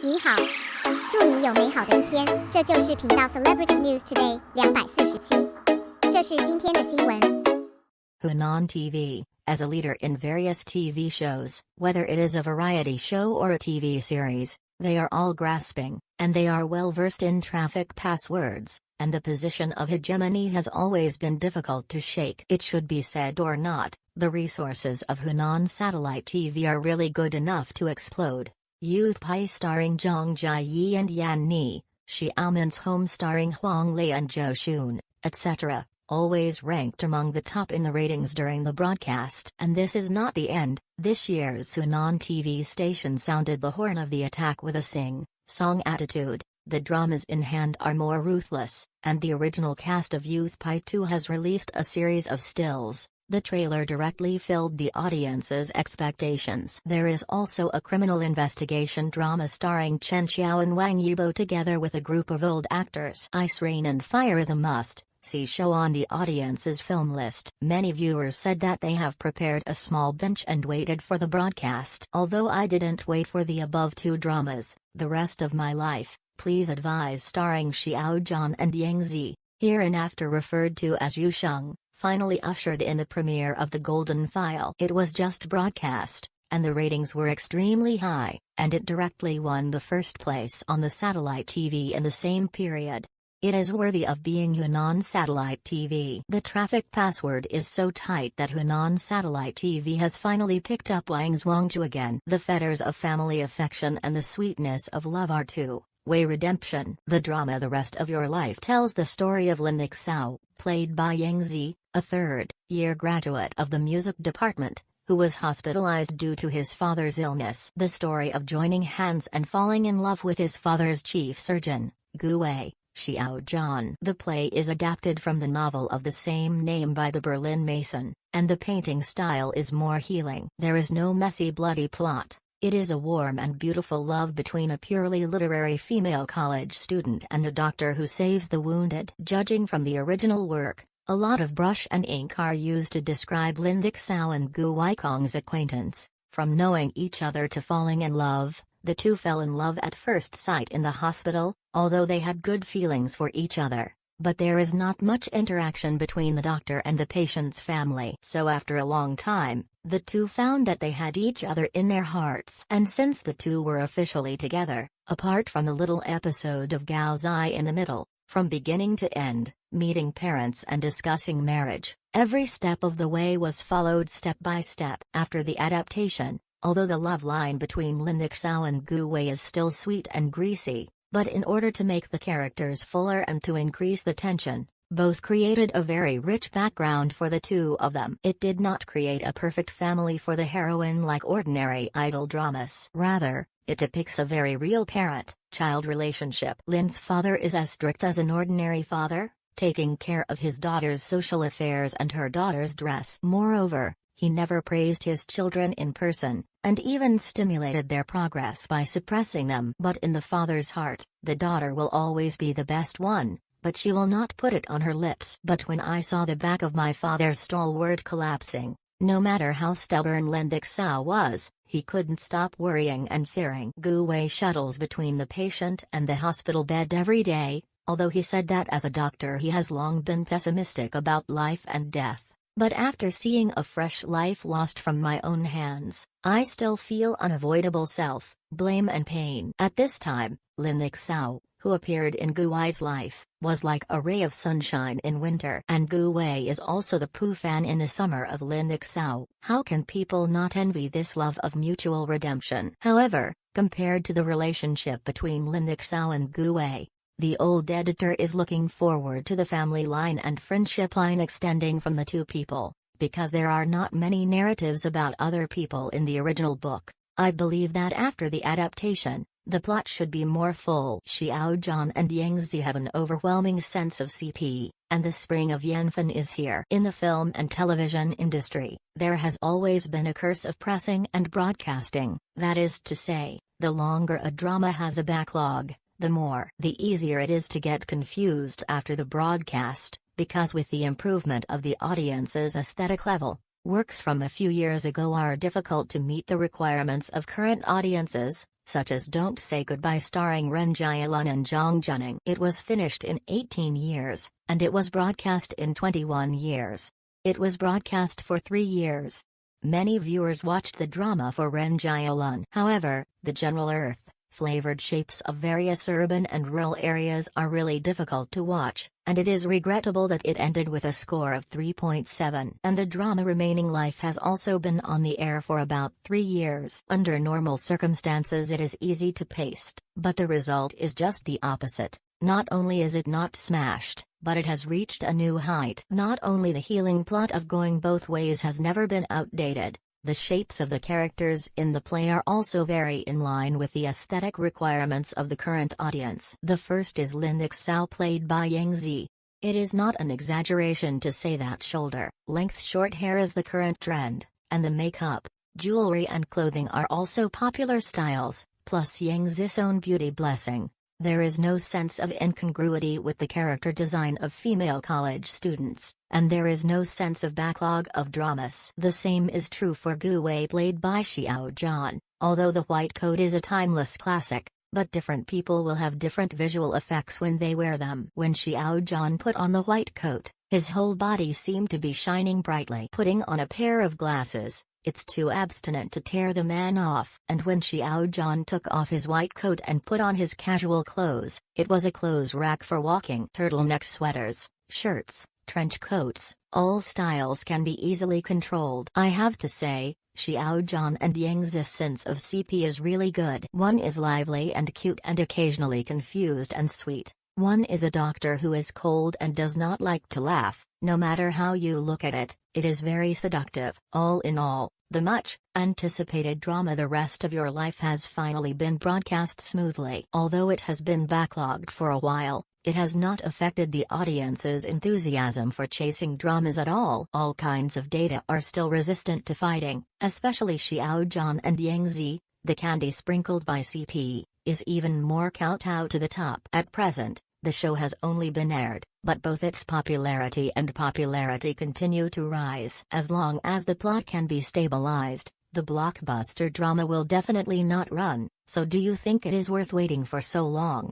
你好，祝你有美好的一天。这就是频道 Celebrity News Today 247。这是今天的新闻。Hunan TV, as a leader in various TV shows, whether it is a variety show or a TV series, they are all grasping, and they are well versed in traffic passwords, and the position of hegemony has always been difficult to shake. It should be said or not, the resources of Hunan Satellite TV are really good enough to explode. Youth Pie starring Zhang Jiayi and Yan Ni, Xiaoman's Home starring Huang Lei and Zhou Xun, etc., always ranked among the top in the ratings during the broadcast. And this is not the end. This year's Hunan TV station sounded the horn of the attack with a sing-song attitude. The dramas in hand are more ruthless, and the original cast of Youth Pie 2 has released a series of stills. The trailer directly filled the audience's expectations. There is also a criminal investigation drama starring Chen Xiao and Wang Yibo together with a group of old actors. Ice, Rain and Fire is a must-see show on the audience's film list. Many viewers said that they have prepared a small bench and waited for the broadcast. Although I didn't wait for the above two dramas, The Rest of My Life, Please Advise starring Xiao Zhan and Yang Zi, hereinafter referred to as Yu Sheng, finally ushered in the premiere of The Golden File. It was just broadcast, and the ratings were extremely high, and it directly won the first place on the satellite TV in the same period. It is worthy of being Hunan Satellite TV. The traffic password is so tight that Hunan Satellite TV has finally picked up Wang Zhuangzhu again. The fetters of family affection and the sweetness of love are two-way redemption. The drama The Rest of Your Life tells the story of Lin Xiao, played by Yang Zi, a third-year graduate of the music department, who was hospitalized due to his father's illness. The story of joining hands and falling in love with his father's chief surgeon, Gu Wei, Xiao Zhan. The play is adapted from the novel of the same name by the Berlin Mason, and the painting style is more healing. There is no messy bloody plot. It is a warm and beautiful love between a purely literary female college student and a doctor who saves the wounded. Judging from the original work, a lot of brush and ink are used to describe Lin Xiao and Gu Weikong's acquaintance. From knowing each other to falling in love, the two fell in love at first sight in the hospital, although they had good feelings for each other. But there is not much interaction between the doctor and the patient's family. So after a long time, the two found that they had each other in their hearts. And since the two were officially together, apart from the little episode of Gao Zai in the middle, from beginning to end, meeting parents and discussing marriage, every step of the way was followed step by step. After the adaptation, although the love line between Lin Xiao and Gu Wei is still sweet and greasy, but in order to make the characters fuller and to increase the tension, both created a very rich background for the two of them. It did not create a perfect family for the heroine like ordinary idol dramas. Rather, it depicts a very real parent-child relationship. Lin's father is as strict as an ordinary father, taking care of his daughter's social affairs and her daughter's dress. Moreover, he never praised his children in person, and even stimulated their progress by suppressing them. But in the father's heart, the daughter will always be the best one, but she will not put it on her lips. But when I saw the back of my father's stalwart collapsing, no matter how stubborn Lin Xiao was, he couldn't stop worrying and fearing. Gu Wei shuttles between the patient and the hospital bed every day, although he said that as a doctor he has long been pessimistic about life and death. But after seeing a fresh life lost from my own hands, I still feel unavoidable self-blame and pain. At this time, Lin Xiao, who appeared in Gu Wei's life, was like a ray of sunshine in winter. And Gu Wei is also the Pooh fan in the summer of Lin Xiao. How can people not envy this love of mutual redemption? However, compared to the relationship between Lin Xiao and Gu Wei, the old editor is looking forward to the family line and friendship line extending from the two people, because there are not many narratives about other people in the original book. I believe that after the adaptation, the plot should be more full. Xiao Zhan and Yang Zi have an overwhelming sense of CP, and the spring of Yanfen is here. In the film and television industry, there has always been a curse of pressing and broadcasting. That is to say, the longer a drama has a backlog, the easier it is to get confused after the broadcast, because with the improvement of the audience's aesthetic level, Works from a few years ago are difficult to meet the requirements of current audiences, such as Don't Say Goodbye starring Ren Jialun and Zhang Juning. It was finished in 18 years, and it was broadcast in 21 years. It was broadcast for 3 years. Many viewers watched the drama for Ren Jialun. However, the general flavored shapes of various urban and rural areas are really difficult to watch, and it is regrettable that it ended with a score of 3.7. And the drama Remaining Life has also been on the air for about 3 years. Under normal circumstances it is easy to paste, but the result is just the opposite. Not only is it not smashed, but it has reached a new height. Not only the healing plot of Going Both Ways has never been outdated, the shapes of the characters in the play are also very in line with the aesthetic requirements of the current audience. The first is Lin Xiao, played by Yang Zi. It is not an exaggeration to say that shoulder-length short hair is the current trend, and the makeup, jewelry and clothing are also popular styles, plus Yang Zi's own beauty blessing. There is no sense of incongruity with the character design of female college students, and there is no sense of backlog of dramas. The same is true for Gu Wei, played by Xiao Zhan. Although the white coat is a timeless classic, but different people will have different visual effects when they wear them. When Xiao Zhan put on the white coat, his whole body seemed to be shining brightly. Putting on a pair of glasses, it's too abstinent to tear the man off. And when Xiao Zhan took off his white coat and put on his casual clothes, it was a clothes rack for walking. Turtleneck sweaters, shirts, trench coats, all styles can be easily controlled. I have to say, Xiao Zhan and Yang Zi's sense of CP is really good. One is lively and cute and occasionally confused and sweet. One is a doctor who is cold and does not like to laugh. No matter how you look at it, it is very seductive. All in all, the much anticipated drama The Rest of Your Life has finally been broadcast smoothly. Although it has been backlogged for a while, it has not affected the audience's enthusiasm for chasing dramas at all. All kinds of data are still resistant to fighting, especially Xiao Zhan and Yang Zi. The candy sprinkled by CP is even more kowtow to the top. At present, the show has only been aired, but both its popularity continue to rise. As long as the plot can be stabilized, the blockbuster drama will definitely not run. So do you think it is worth waiting for so long?